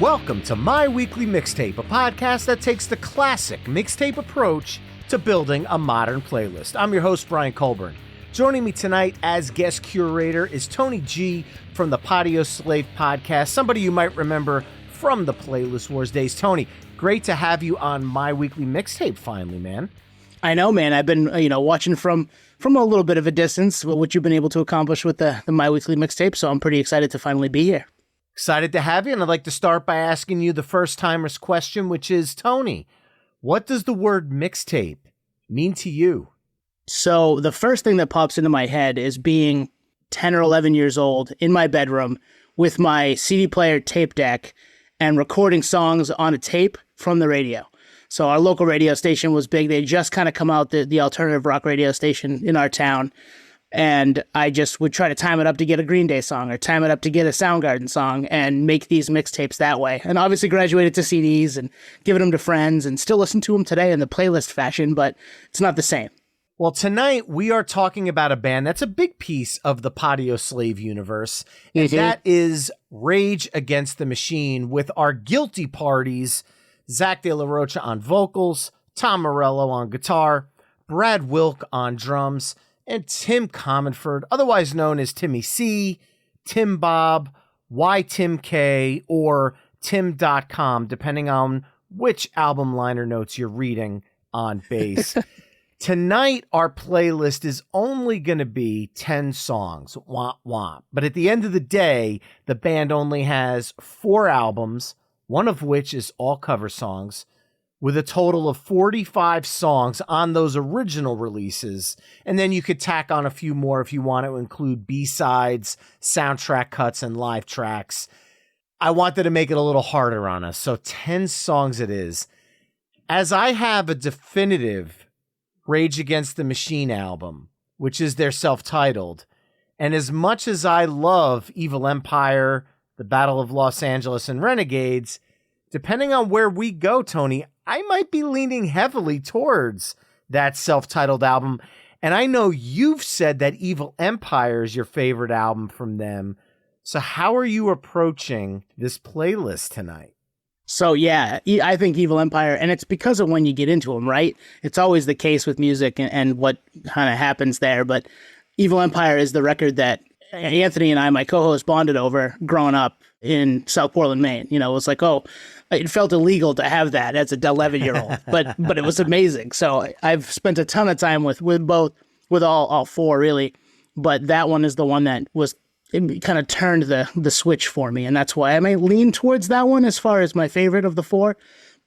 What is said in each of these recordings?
Welcome to My Weekly Mixtape, a podcast that takes the classic mixtape approach to building a modern playlist. I'm your host, Brian Colburn. Joining me tonight as guest curator is Tony G from the Patio Slave podcast, somebody you might remember from the Playlist Wars days. Tony, great to have you on My Weekly Mixtape finally, man. I know, man. I've been, watching from a little bit of a distance what you've been able to accomplish with the My Weekly Mixtape, so I'm pretty excited to finally be here. Excited to have you, and I'd like to start by asking you the first-timers question, which is, Tony, what does the word mixtape mean to you? So the first thing that pops into my head is being 10 or 11 years old in my bedroom with my CD player tape deck and recording songs on a tape from the radio. So our local radio station was big. They had just kind of come out, the alternative rock radio station in our town. And I just would try to time it up to get a Green Day song or time it up to get a Soundgarden song and make these mixtapes that way. And obviously graduated to CDs and giving them to friends and still listen to them today in the playlist fashion, but it's not the same. Well, tonight we are talking about a band that's a big piece of the Patio Slave universe, and that is Rage Against the Machine, with our guilty parties, Zach De La Rocha on vocals, Tom Morello on guitar, Brad Wilk on drums, and Tim Commonford, otherwise known as Timmy C, Tim Bob, Y Tim K, or Tim.com, depending on which album liner notes you're reading on bass. Tonight, our playlist is only going to be 10 songs, womp womp. But at the end of the day, the band only has 4 albums, one of which is all cover songs, with a total of 45 songs on those original releases. And then you could tack on a few more if you want to include B-sides, soundtrack cuts, and live tracks. I wanted to make it a little harder on us, so 10 songs it is. As I have a definitive Rage Against the Machine album, which is their self-titled, and as much as I love Evil Empire, The Battle of Los Angeles, and Renegades, depending on where we go, Tony, I might be leaning heavily towards that self-titled album. And I know you've said that Evil Empire is your favorite album from them. So how are you approaching this playlist tonight? So yeah, I think Evil Empire, and it's because of when you get into them, right? It's always the case with music and what kind of happens there. But Evil Empire is the record that Anthony and I, my co-host, bonded over growing up in South Portland, Maine. It was like, it felt illegal to have that as a 11-year-old, but it was amazing. So I've spent a ton of time with all 4 really, but that one is the one that it kind of turned the switch for me, and that's why I may lean towards that one as far as my favorite of the 4.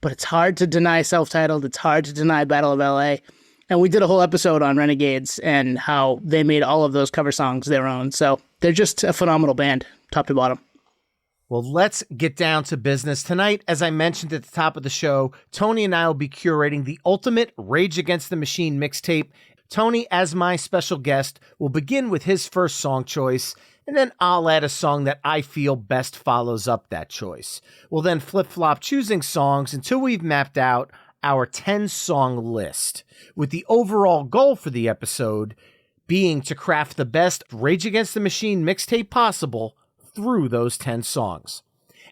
But it's hard to deny self-titled. It's hard to deny Battle of LA. And we did a whole episode on Renegades and how they made all of those cover songs their own. So they're just a phenomenal band, top to bottom. Well, let's get down to business. Tonight, as I mentioned at the top of the show, Tony and I will be curating the ultimate Rage Against the Machine mixtape. Tony, as my special guest, will begin with his first song choice, and then I'll add a song that I feel best follows up that choice. We'll then flip-flop choosing songs until we've mapped out our 10-song list, with the overall goal for the episode being to craft the best Rage Against the Machine mixtape possible through those 10 songs.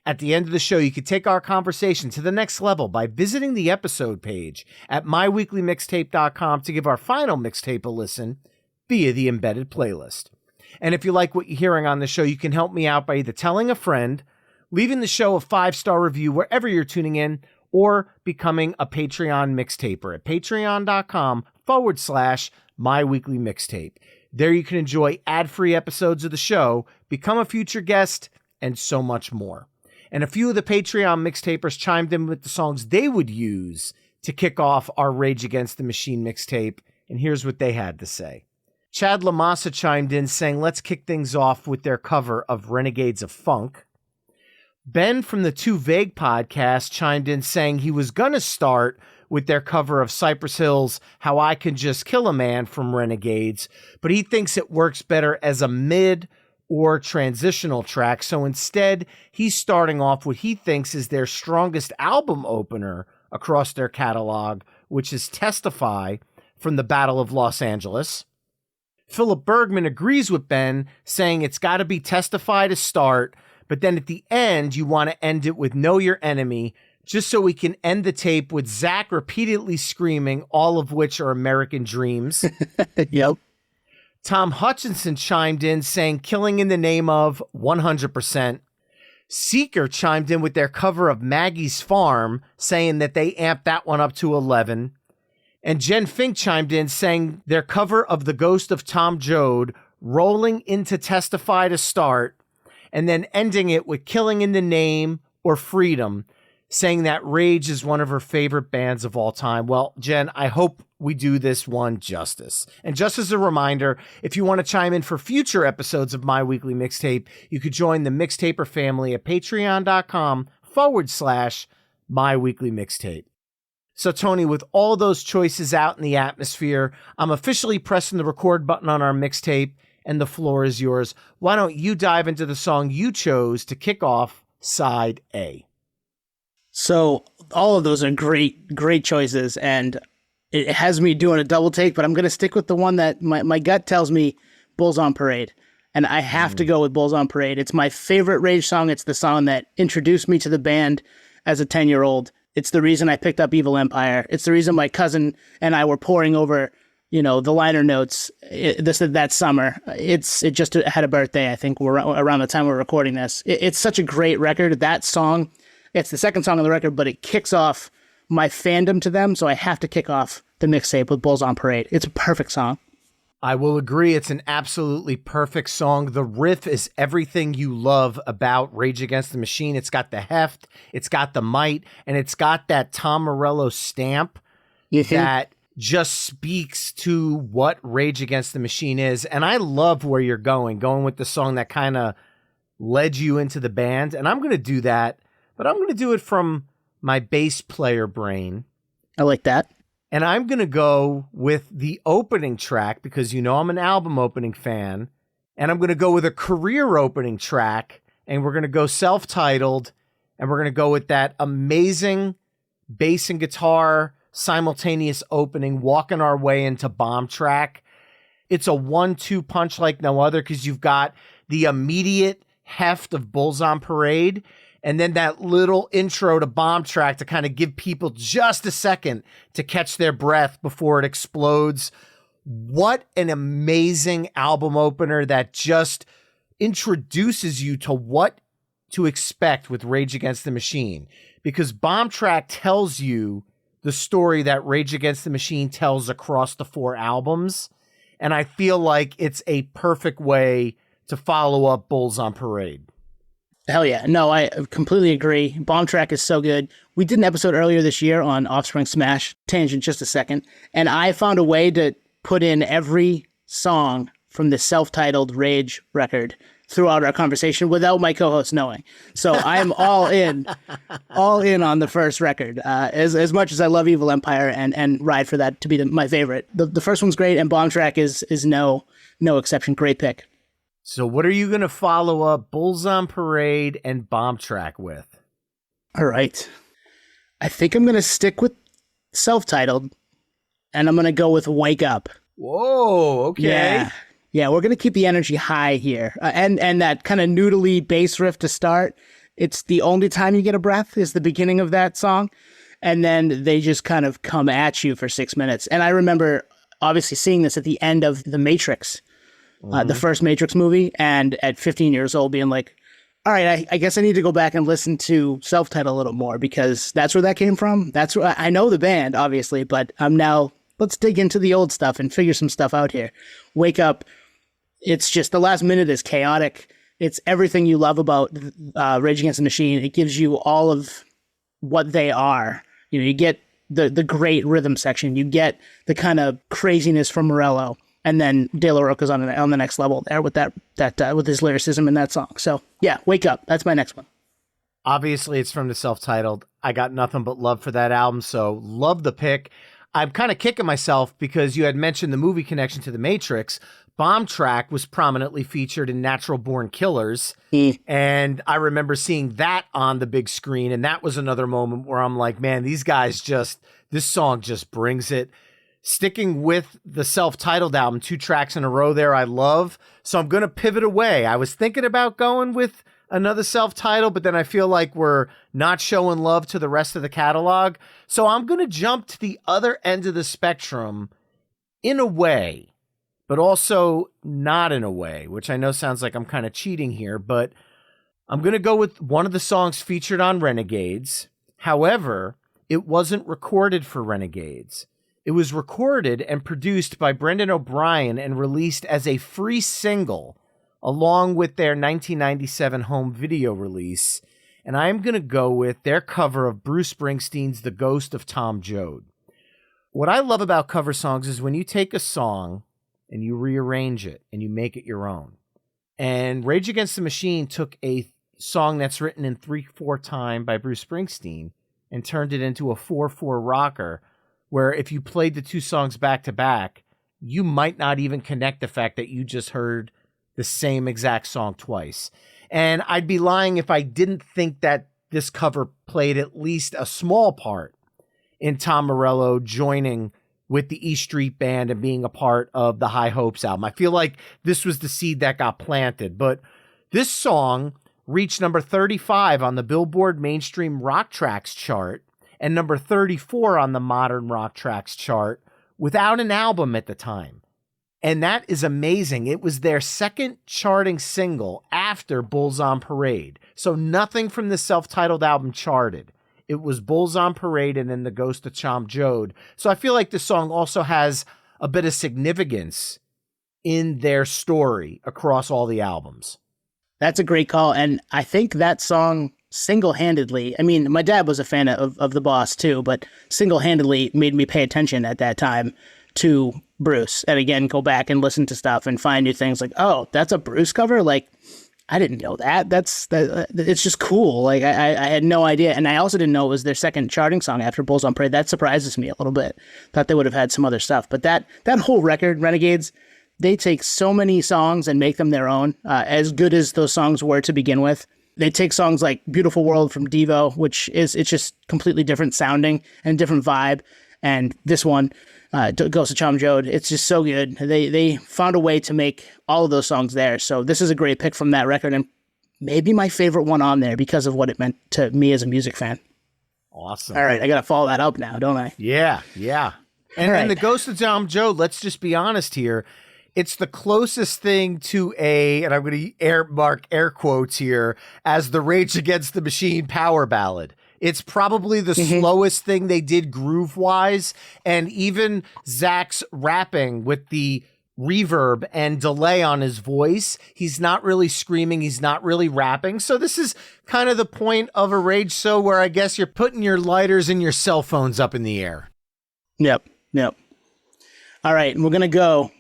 At the end of the show, you can take our conversation to the next level by visiting the episode page at myweeklymixtape.com to give our final mixtape a listen via the embedded playlist. And if you like what you're hearing on the show, you can help me out by either telling a friend, leaving the show a 5-star review wherever you're tuning in, or becoming a Patreon mixtaper at patreon.com/myweeklymixtape. There you can enjoy ad-free episodes of the show, become a future guest, and so much more. And a few of the Patreon mixtapers chimed in with the songs they would use to kick off our Rage Against the Machine mixtape, and here's what they had to say. Chad Lamassa chimed in saying, let's kick things off with their cover of Renegades of Funk. Ben from the Too Vague podcast chimed in saying he was going to start with their cover of Cypress Hill's How I Can Just Kill a Man from Renegades, but he thinks it works better as a mid or transitional track. So instead, he's starting off what he thinks is their strongest album opener across their catalog, which is Testify from the Battle of Los Angeles. Philip Bergman agrees with Ben, saying it's got to be Testify to start, But then at the end, you want to end it with Know Your Enemy, just so we can end the tape with Zach repeatedly screaming, all of which are American Dreams. Yep. Tom Hutchinson chimed in saying Killing in the Name of 100%. Seeker chimed in with their cover of Maggie's Farm, saying that they amped that one up to 11. And Jen Fink chimed in saying their cover of the Ghost of Tom Joad, Rolling into Testify to start, and then ending it with Killing in the Name or Freedom, saying that Rage is one of her favorite bands of all time. Well, Jen, I hope we do this one justice. And just as a reminder, if you want to chime in for future episodes of My Weekly Mixtape, you could join the Mixtaper family at patreon.com/My Weekly Mixtape. So, Tony, with all those choices out in the atmosphere, I'm officially pressing the record button on our mixtape, and the floor is yours. Why don't you dive into the song you chose to kick off Side A? So all of those are great choices, and it has me doing a double take, but I'm going to stick with the one that my gut tells me, Bulls on Parade. And I have to go with Bulls on Parade. It's my favorite Rage song. It's the song that introduced me to the band as a 10-year-old. It's the reason I picked up Evil Empire. It's the reason my cousin and I were poring over, the liner notes that summer. It just had a birthday, I think, around the time we're recording this. It's such a great record. That song, it's the second song on the record, but it kicks off my fandom to them, so I have to kick off the mixtape with Bulls on Parade. It's a perfect song. I will agree. It's an absolutely perfect song. The riff is everything you love about Rage Against the Machine. It's got the heft, it's got the might, and it's got that Tom Morello stamp that just speaks to what Rage Against the Machine is. And I love where you're going with the song that kind of led you into the band. And I'm going to do that, but I'm going to do it from my bass player brain. I like that. And I'm going to go with the opening track because, I'm an album opening fan. And I'm going to go with a career opening track. And we're going to go self-titled. And we're going to go with that amazing bass and guitar simultaneous opening, walking our way into Bomb Track. It's a 1-2 punch like no other because you've got the immediate heft of Bulls on Parade and then that little intro to Bomb Track to kind of give people just a second to catch their breath before it explodes. What an amazing album opener that just introduces you to what to expect with Rage Against the Machine, because Bomb Track tells you the story that Rage Against the Machine tells across the 4 albums. And I feel like it's a perfect way to follow up Bulls on Parade. Hell yeah. No, I completely agree. Bomb Track is so good. We did an episode earlier this year on Offspring Smash, tangent just a second, and I found a way to put in every song from the self-titled Rage record throughout our conversation without my co-host knowing. So I'm all in on the first record. As much as I love Evil Empire and ride for that to be my favorite. The first one's great, and Bomb Track is no exception. Great pick. So what are you going to follow up Bulls on Parade and Bomb Track with? All right. I think I'm going to stick with self-titled, and I'm going to go with Wake Up. Whoa, okay. Yeah, we're going to keep the energy high here. And that kind of noodly bass riff to start. It's the only time you get a breath is the beginning of that song. And then they just kind of come at you for 6 minutes. And I remember obviously seeing this at the end of The Matrix, the first Matrix movie. And at 15 years old being like, all right, I guess I need to go back and listen to self-titled a little more because that's where that came from. That's where I know the band, obviously, but I'm now, let's dig into the old stuff and figure some stuff out here. Wake Up. It's just the last minute is chaotic. It's everything you love about Rage Against the Machine. It gives you all of what they are. You get the great rhythm section. You get the kind of craziness from Morello, and then De La Roca's on the next level there with that with his lyricism in that song. So yeah, Wake Up. That's my next one. Obviously, it's from the self-titled. I got nothing but love for that album, so love the pick. I'm kind of kicking myself because you had mentioned the movie connection to The Matrix. Bomb Track was prominently featured in Natural Born Killers. And I remember seeing that on the big screen. And that was another moment where I'm like, man, these guys this song just brings it. Sticking with the self-titled album, 2 tracks in a row there, I love. So I'm going to pivot away. I was thinking about going with another self-titled, but then I feel like we're not showing love to the rest of the catalog. So I'm going to jump to the other end of the spectrum in a way, but also not in a way, which I know sounds like I'm kind of cheating here, but I'm going to go with one of the songs featured on Renegades. However, it wasn't recorded for Renegades. It was recorded and produced by Brendan O'Brien and released as a free single along with their 1997 home video release. And I'm going to go with their cover of Bruce Springsteen's The Ghost of Tom Joad. What I love about cover songs is when you take a song and you rearrange it and you make it your own. And Rage Against the Machine took a song that's written in 3/4 time by Bruce Springsteen and turned it into a 4/4 rocker, where if you played the two songs back to back, you might not even connect the fact that you just heard the same exact song twice. And I'd be lying if I didn't think that this cover played at least a small part in Tom Morello joining with the E Street Band and being a part of the High Hopes album. I feel like this was the seed that got planted. But this song reached number 35 on the Billboard Mainstream Rock Tracks chart and number 34 on the Modern Rock Tracks chart without an album at the time. And that is amazing. It was their second charting single after Bulls on Parade. So nothing from the self-titled album charted. It was Bulls on Parade and then The Ghost of Tom Joad. So I feel like this song also has a bit of significance in their story across all the albums. That's a great call. And I think that song single-handedly, I mean, my dad was a fan of The Boss too, but single-handedly made me pay attention at that time to Bruce. And again, go back and listen to stuff and find new things like, oh, that's a Bruce cover? Like, I didn't know that. It's just cool. Like, I had no idea. And I also didn't know it was their second charting song after Bulls on Parade. That surprises me a little bit. Thought they would have had some other stuff. But that whole record, Renegades, they take so many songs and make them their own, as good as those songs were to begin with. They take songs like Beautiful World from Devo, which it's just completely different sounding and different vibe. And this one, Ghost of Tom Joad, it's just so good. They found a way to make all of those songs there. So this is a great pick from that record and maybe my favorite one on there because of what it meant to me as a music fan. Awesome. All right, I got to follow that up now, don't I? Yeah. And right. The Ghost of Tom Joad, let's just be honest here, it's the closest thing to and I'm going to mark air quotes here, as the Rage Against the Machine power ballad. It's probably the slowest thing they did groove-wise, and even Zach's rapping with the reverb and delay on his voice, he's not really screaming, he's not really rapping. So this is kind of the point of a Rage show where I guess you're putting your lighters and your cell phones up in the air. Yep. All right, and we're going to go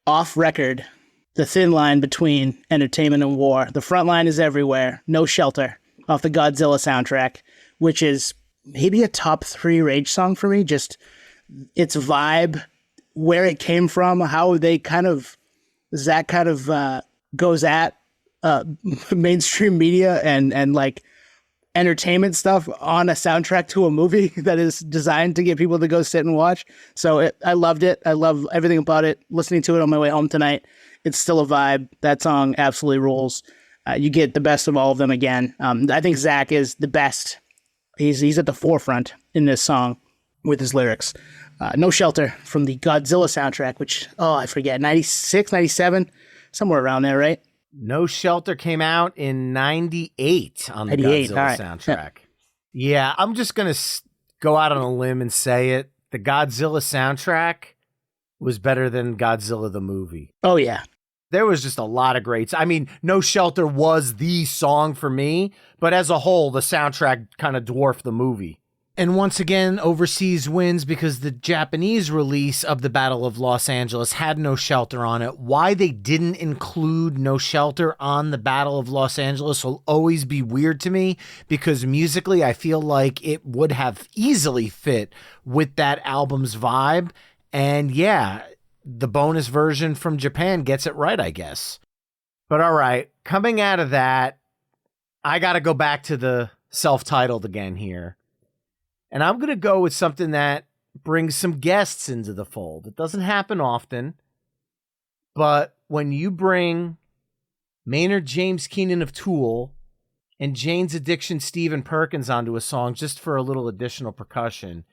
off record, the thin line between entertainment and war. The front line is everywhere. No Shelter off the Godzilla soundtrack, which is maybe a top 3 Rage song for me. Just its vibe, where it came from, how they Zach goes at mainstream media and like entertainment stuff on a soundtrack to a movie that is designed to get people to go sit and watch. So I loved it. I love everything about it. Listening to it on my way home tonight, it's still a vibe. That song absolutely rules. You get the best of all of them again. I think Zach is the best. He's at the forefront in this song with his lyrics. No Shelter from the Godzilla soundtrack, which, I forget, 96, 97, somewhere around there, right? No Shelter came out in 98 on the Godzilla soundtrack. Yeah, I'm just going to go out on a limb and say it. The Godzilla soundtrack was better than Godzilla the movie. Oh, yeah. There was just a lot of greats. I mean, No Shelter was the song for me, but as a whole, the soundtrack kind of dwarfed the movie. And once again, overseas wins because the Japanese release of the Battle of Los Angeles had No Shelter on it. Why they didn't include No Shelter on the Battle of Los Angeles will always be weird to me, because musically I feel like it would have easily fit with that album's vibe. And yeah, the bonus version from Japan gets it right, I guess. But all right, coming out of that, I got to go back to the self-titled again here. And I'm going to go with something that brings some guests into the fold. It doesn't happen often, but when you bring Maynard James Keenan of Tool, and Jane's Addiction Stephen Perkins onto a song just for a little additional percussion,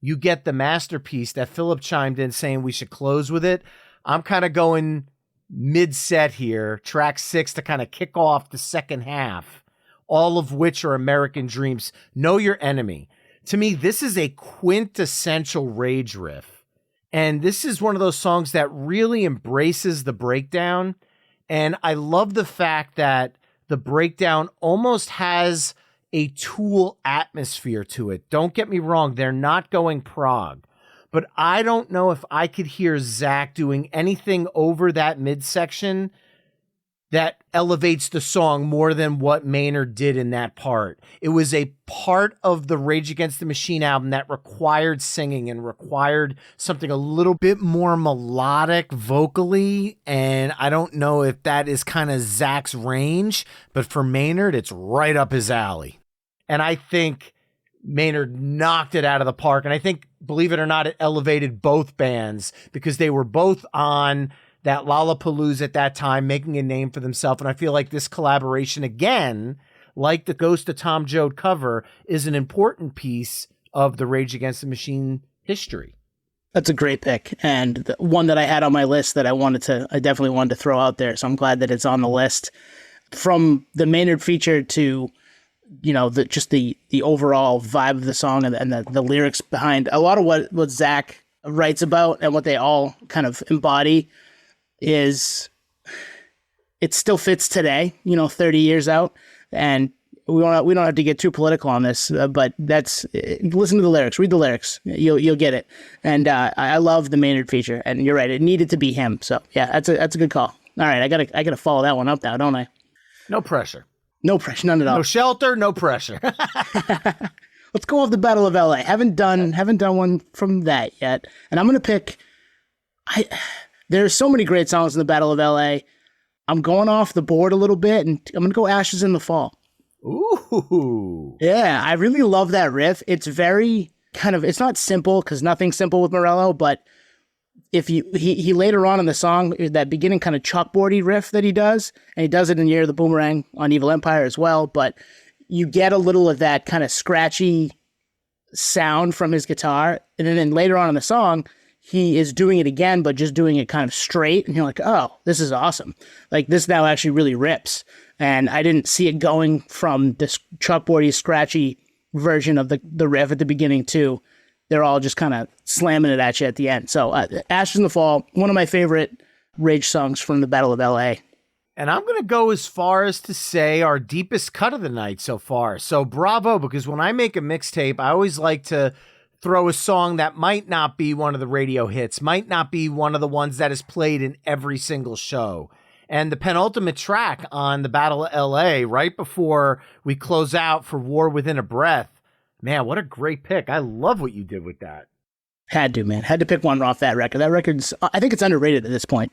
you get the masterpiece that Philip chimed in saying we should close with it. I'm kind of going mid-set here, track 6 to kind of kick off the second half, all of which are American Dreams. Know Your Enemy. To me, this is a quintessential Rage riff. And this is one of those songs that really embraces the breakdown. And I love the fact that the breakdown almost has a Tool atmosphere to it. Don't get me wrong, they're not going prog. But I don't know if I could hear Zach doing anything over that midsection that elevates the song more than what Maynard did in that part. It was a part of the Rage Against the Machine album that required singing and required something a little bit more melodic vocally, and I don't know if that is kind of Zach's range, but for Maynard, it's right up his alley. And I think Maynard knocked it out of the park, and I think, believe it or not, it elevated both bands because they were both on that Lollapalooza at that time, making a name for themselves. And I feel like this collaboration, again, like the Ghost of Tom Joad cover, is an important piece of the Rage Against the Machine history. That's a great pick, and the one that I had on my list that I definitely wanted to throw out there. So I'm glad that it's on the list. From the Maynard feature to, you know, the overall vibe of the song and the lyrics behind a lot of what Zach writes about and what they all kind of embody is, it still fits today, you know, 30 years out. And we don't have to get too political on this, but listen to the lyrics, read the lyrics, you'll get it. And I love the Maynard feature, and you're right, it needed to be him. So yeah, that's a good call. All right, I gotta follow that one up now, don't I? No pressure. No pressure, none at all. No shelter, no pressure. Let's go off the Battle of LA. Haven't done one from that yet. And I'm gonna pick. There's so many great songs in the Battle of LA. I'm going off the board a little bit, and I'm gonna go Ashes in the Fall. Ooh. Yeah, I really love that riff. It's very it's not simple, because nothing's simple with Morello, but if he later on in the song, that beginning kind of chalkboardy riff that he does, and he does it in Year of the Boomerang on Evil Empire as well, but you get a little of that kind of scratchy sound from his guitar, and then later on in the song, he is doing it again, but just doing it kind of straight, and you're like, oh, this is awesome. Like, this now actually really rips, and I didn't see it going from this chalkboardy, scratchy version of the riff at the beginning to they're all just kind of slamming it at you at the end. So Ashes in the Fall, one of my favorite Rage songs from the Battle of LA. And I'm going to go as far as to say our deepest cut of the night so far. So bravo, because when I make a mixtape, I always like to throw a song that might not be one of the radio hits, might not be one of the ones that is played in every single show. And the penultimate track on the Battle of LA, right before we close out for War Within a Breath, man, what a great pick. I love what you did with that. Had to pick one off that record. That record's, I think it's underrated at this point.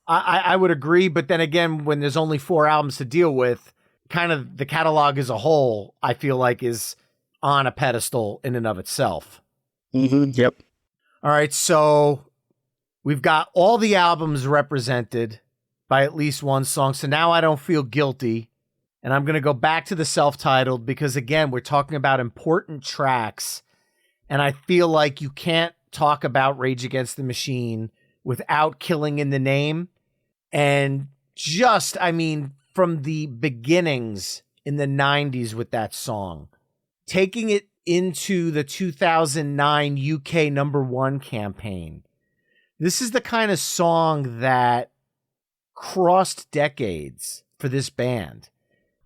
I would agree, but then again, when there's only 4 albums to deal with, kind of the catalog as a whole, I feel like is on a pedestal in and of itself. Mm-hmm. Yep. All right, so we've got all the albums represented by at least one song, so now I don't feel guilty. And I'm going to go back to the self-titled because, again, we're talking about important tracks. And I feel like you can't talk about Rage Against the Machine without Killing in the Name. And just, I mean, from the beginnings in the 90s with that song, taking it into the 2009 UK #1 campaign. This is the kind of song that crossed decades for this band.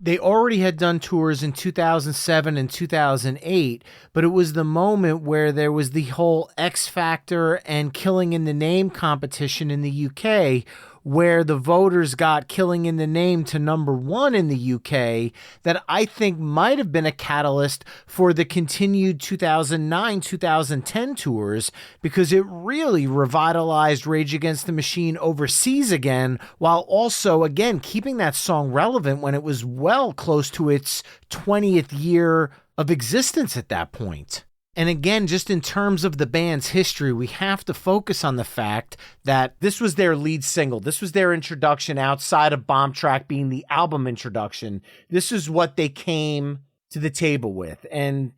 They already had done tours in 2007 and 2008, but it was the moment where there was the whole X Factor and Killing in the Name competition in the UK, where the voters got Killing in the Name to #1 in the UK, that I think might have been a catalyst for the continued 2009-2010 tours, because it really revitalized Rage Against the Machine overseas again, while also, again, keeping that song relevant when it was well close to its 20th year of existence at that point. And again, just in terms of the band's history, we have to focus on the fact that this was their lead single. This was their introduction outside of Bomb Track being the album introduction. This is what they came to the table with. And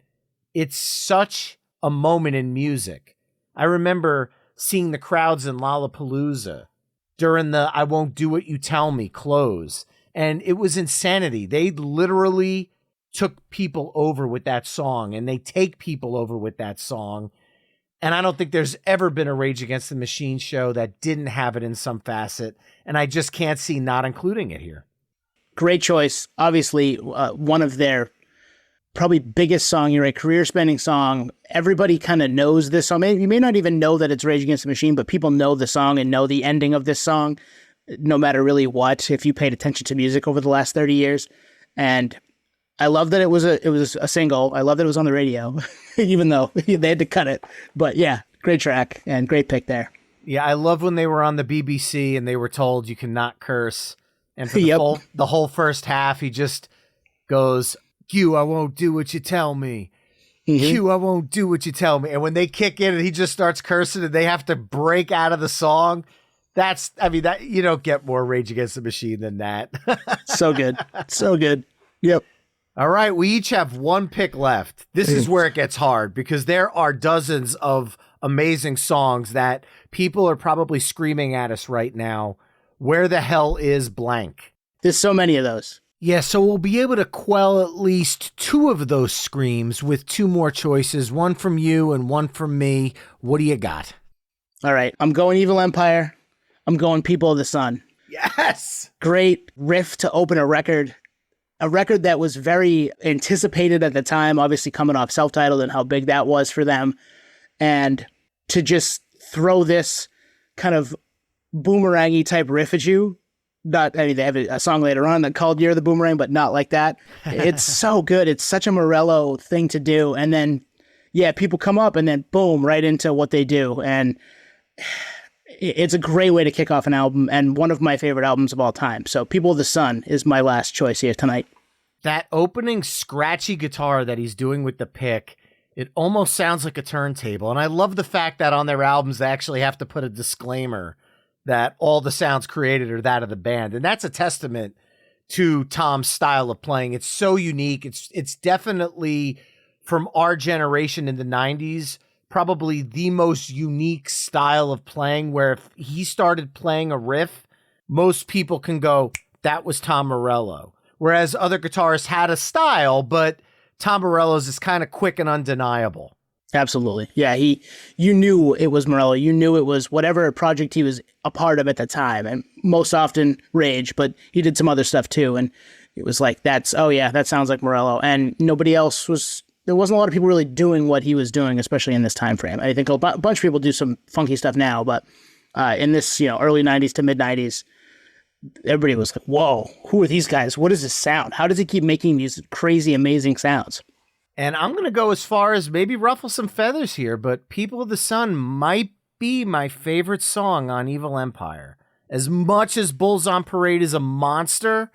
it's such a moment in music. I remember seeing the crowds in Lollapalooza during the I Won't Do What You Tell Me close. And it was insanity. They literally took people over with that song, and they take people over with that song. And I don't think there's ever been a Rage Against the Machine show that didn't have it in some facet. And I just can't see not including it here. Great choice. Obviously, one of their probably biggest song, you're a career-spanning song. Everybody kind of knows this song. You may not even know that it's Rage Against the Machine, but people know the song and know the ending of this song, no matter really what, if you paid attention to music over the last 30 years. And I love that it was a single. I love that it was on the radio, even though they had to cut it. But yeah, great track and great pick there. Yeah, I love when they were on the BBC and they were told you cannot curse. And for the whole first half, he just goes, Q, I won't do what you tell me. Q, I won't do what you tell me. And when they kick in and he just starts cursing and they have to break out of the song, that you don't get more Rage Against the Machine than that. So good. So good. Yep. All right, we each have one pick left. This is where it gets hard because there are dozens of amazing songs that people are probably screaming at us right now. Where the hell is blank? There's so many of those. Yeah, so we'll be able to quell at least two of those screams with two more choices, one from you and one from me. What do you got? All right, I'm going Evil Empire. I'm going People of the Sun. Yes! Great riff to open a record that was very anticipated at the time, obviously coming off self-titled and how big that was for them. And to just throw this kind of boomerangy type riff at you. They have a song later on that called You're the Boomerang, but not like that. It's so good. It's such a Morello thing to do. And then, yeah, people come up and then boom, right into what they do. And it's a great way to kick off an album and one of my favorite albums of all time. So People of the Sun is my last choice here tonight. That opening scratchy guitar that he's doing with the pick, it almost sounds like a turntable. And I love the fact that on their albums, they actually have to put a disclaimer that all the sounds created are that of the band. And that's a testament to Tom's style of playing. It's so unique. It's definitely, from our generation in the 90s, probably the most unique style of playing, where if he started playing a riff, most people can go, that was Tom Morello. Whereas other guitarists had a style, but Tom Morello's is kind of quick and undeniable. Absolutely. Yeah, you knew it was Morello. You knew it was whatever project he was a part of at the time. And most often Rage, but he did some other stuff too. And it was like, that sounds like Morello. And nobody else there wasn't a lot of people really doing what he was doing, especially in this time frame. I think a bunch of people do some funky stuff now, but in this, early 90s to mid 90s, everybody was like, whoa, who are these guys? What is this sound? How does he keep making these crazy, amazing sounds? And I'm going to go as far as maybe ruffle some feathers here, but People of the Sun might be my favorite song on Evil Empire. As much as Bulls on Parade is a monster,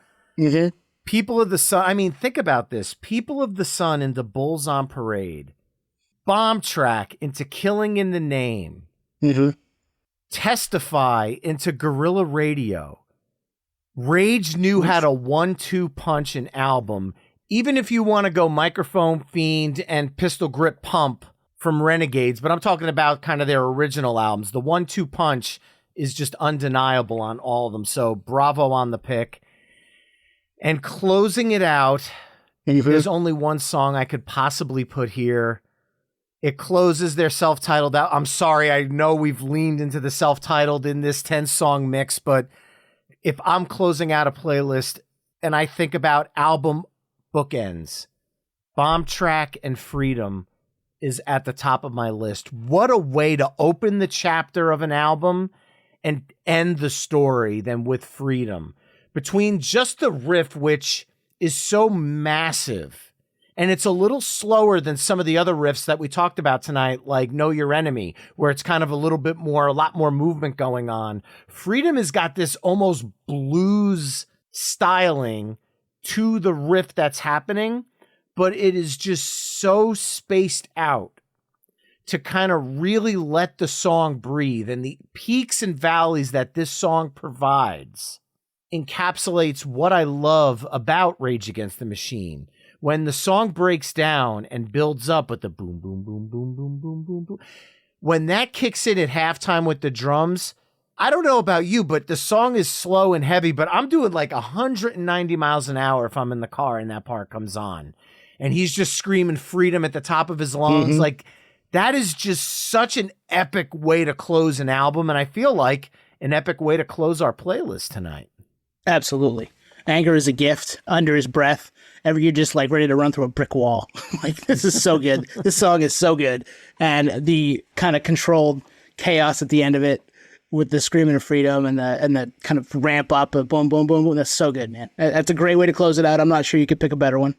People of the Sun, think about this. People of the Sun into Bulls on Parade. Bomb Track into Killing in the Name. Testify into Guerrilla Radio. Rage knew how to 1-2 punch an album. Even if you want to go Microphone Fiend and Pistol Grip Pump from Renegades, but I'm talking about kind of their original albums. The 1-2 punch is just undeniable on all of them. So bravo on the pick. And closing it out, there's only one song I could possibly put here. It closes their self-titled out. I'm sorry, I know we've leaned into the self-titled in this 10-song mix, but if I'm closing out a playlist and I think about album bookends, Bomb Track and Freedom is at the top of my list. What a way to open the chapter of an album and end the story than with Freedom. Between just the riff, which is so massive, and it's a little slower than some of the other riffs that we talked about tonight, like Know Your Enemy, where it's kind of a lot more movement going on. Freedom has got this almost blues styling to the riff that's happening, but it is just so spaced out to kind of really let the song breathe, and the peaks and valleys that this song provides encapsulates what I love about Rage Against the Machine. When the song breaks down and builds up with the boom, boom, boom, boom, boom, boom, boom, boom, when that kicks in at halftime with the drums, I don't know about you, but the song is slow and heavy, but I'm doing like 190 miles an hour if I'm in the car and that part comes on. And he's just screaming freedom at the top of his lungs. Mm-hmm. Like, that is just such an epic way to close an album. And I feel like an epic way to close our playlist tonight. Absolutely. Anger is a gift. Under his breath. You're just like ready to run through a brick wall. Like, this is so good. This song is so good. And the kind of controlled chaos at the end of it with the screaming of freedom and the kind of ramp up of boom, boom, boom, boom. That's so good, man. That's a great way to close it out. I'm not sure you could pick a better one.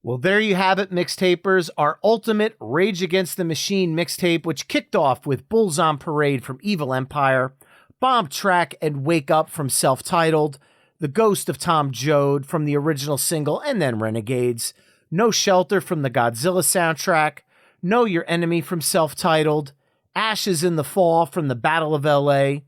Well, there you have it, mixtapers. Our ultimate Rage Against the Machine mixtape, which kicked off with Bulls on Parade from Evil Empire, Bomb Track and Wake Up from Self-Titled, The Ghost of Tom Joad from the original single and then Renegades, No Shelter from the Godzilla soundtrack, Know Your Enemy from Self-Titled, Ashes in the Fall from the Battle of LA,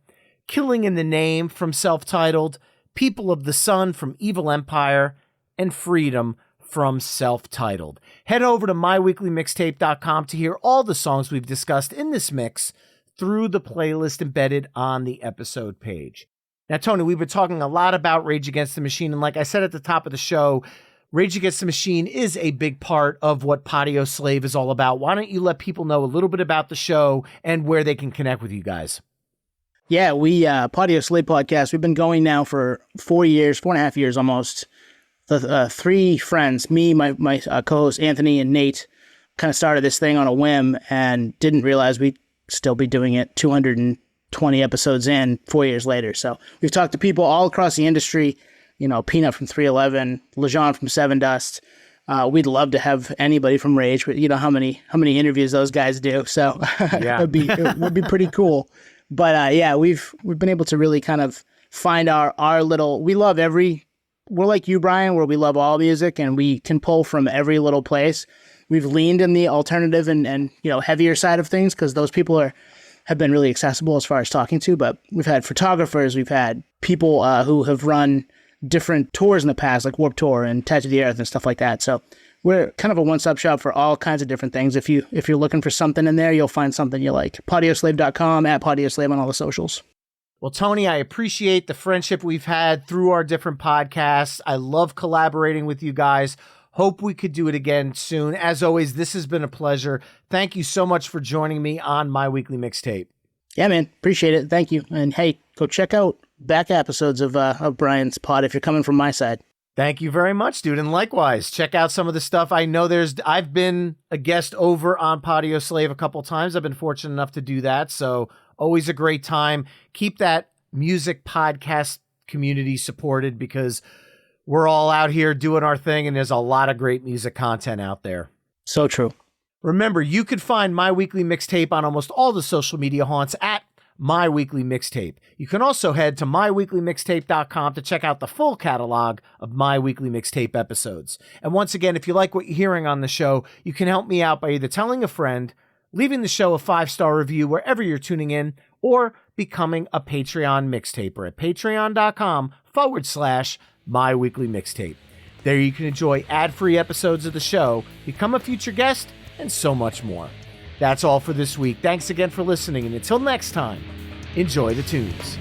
Killing in the Name from Self-Titled, People of the Sun from Evil Empire, and Freedom from Self-Titled. Head over to myweeklymixtape.com to hear all the songs we've discussed in this mix through the playlist embedded on the episode page. Now, Tony, we've been talking a lot about Rage Against the Machine, and like I said at the top of the show, Rage Against the Machine is a big part of what Patio Slave is all about. Why don't you let people know a little bit about the show and where they can connect with you guys? Yeah, we, Patio Slave Podcast, we've been going now for 4.5 years almost. The three friends, me, my co-host Anthony, and Nate, kind of started this thing on a whim and didn't realize we'd still be doing it 220 episodes in 4 years later. So we've talked to people all across the industry, you know, Peanut from 311, Lejean from Seven Dust. We'd love to have anybody from Rage, but you know how many interviews those guys do. So Yeah. it would be pretty cool. But yeah, we've been able to really kind of find our little. We love we're like you, Brian, where we love all music and we can pull from every little place. We've leaned in the alternative and you know, heavier side of things because those people have been really accessible as far as talking to. But we've had photographers, we've had people who have run different tours in the past, like Warped Tour and Tattoo the Earth and stuff like that. So we're kind of a one-stop shop for all kinds of different things. If you're looking for something in there, you'll find something you like. Patioslave.com, @Patioslave on all the socials. Well, Tony, I appreciate the friendship we've had through our different podcasts. I love collaborating with you guys. Hope we could do it again soon. As always, this has been a pleasure. Thank you so much for joining me on My Weekly Mixtape. Yeah, man. Appreciate it. Thank you. And hey, go check out back episodes of Brian's pod if you're coming from my side. Thank you very much, dude. And likewise, check out some of the stuff. I know I've been a guest over on Patio Slave a couple times. I've been fortunate enough to do that. So always a great time. Keep that music podcast community supported because we're all out here doing our thing and there's a lot of great music content out there. So true. Remember, you could find My Weekly Mixtape on almost all the social media haunts at My Weekly Mixtape. You can also head to myweeklymixtape.com to check out the full catalog of My Weekly Mixtape episodes. And once again, if you like what you're hearing on the show, you can help me out by either telling a friend, leaving the show a 5-star review wherever you're tuning in, or becoming a Patreon mixtaper at patreon.com/My Weekly Mixtape. There you can enjoy ad-free episodes of the show, become a future guest, and so much more. That's all for this week. Thanks again for listening, and until next time, enjoy the tunes.